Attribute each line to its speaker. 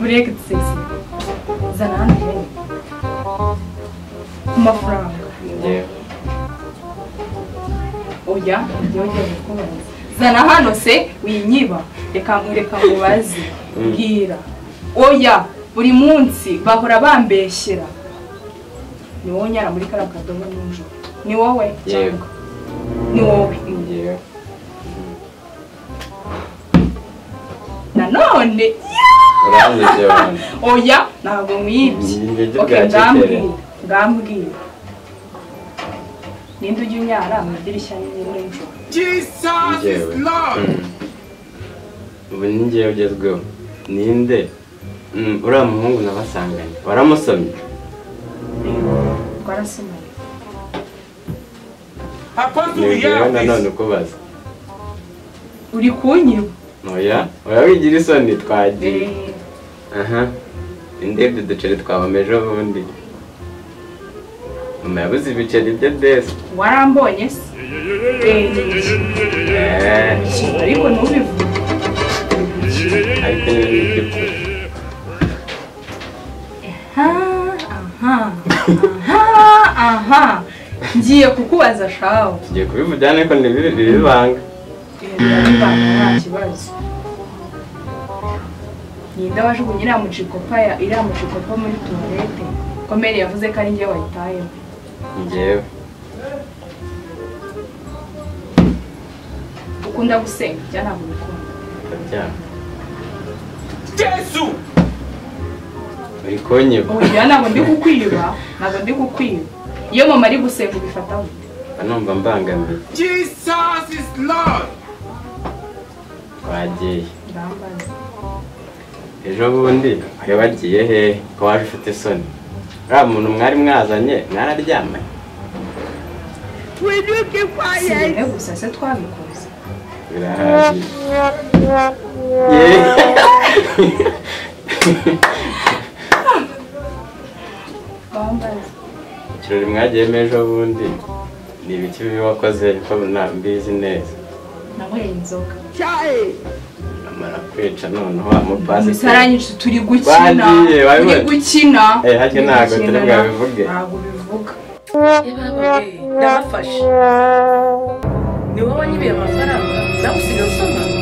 Speaker 1: Uretse zana hano hene ku mafaranga oya yongeye kukubaza zana hano se winyiba reka mubaze bwira oya buri munsi bahora bambeshyera ni wowe nyara muri kara kadomo n'injoro ni wowe cyangwa ni wowe nanone oya ntabwo mwibye okay ngambwira ninde ujya unyara mu idirishya n'injoro
Speaker 2: Jesus is Lord.
Speaker 3: Ubu ninjye ugezweho ninde uriya muhungu nabasanganye waramusomye
Speaker 1: twarasomanye
Speaker 3: nibwira nanone ukubaza
Speaker 1: uri kunyiba
Speaker 3: oya wigira isoni twagiye aha indebye uduceri twabameje ubundi mama yabuze ibiceri bye desi
Speaker 1: warambonye se ariko ntubivuge
Speaker 3: ariko n'ibindi
Speaker 1: aha ngiye kukubaza shawo
Speaker 3: tugiye kubivugana ariko ntibibanga
Speaker 1: nta kibazo ninde wajugunye iriya mucikopa muri tuwarete ko Mary yavuze ko ari njye wayitayemo
Speaker 3: njyewe
Speaker 1: ukunda gusenga cyangwa ntabwo ubikunda
Speaker 3: ndabyanga
Speaker 2: Yesu
Speaker 3: uri kunyiba
Speaker 1: oya ntabwo ndi kukwiba iyo mama ari gusenga ubifataho
Speaker 3: numva mbangamiye
Speaker 2: Jesus is Lord.
Speaker 3: twagiye
Speaker 1: ndambaza
Speaker 3: ejo bundi wari wagiye he ko waje ufite isoni uriya muntu mwari mwazanye mwararyamanye
Speaker 1: si rimwe gusa se twabikoze
Speaker 3: birahagije
Speaker 1: bambaza
Speaker 3: ikirori mwagiyemo ejo bundi ni ibiki bibi wakoze ko mbizi neza
Speaker 1: nanyweye inzoga
Speaker 3: amara kwica noneho amupasi
Speaker 1: umusaranyije turi gukina
Speaker 3: hajye ntabwo turi bwabivuge
Speaker 1: ntabwo bivuga
Speaker 4: ndabafashe ni wowe wanyibeye amafaranga nawe usigaye usoma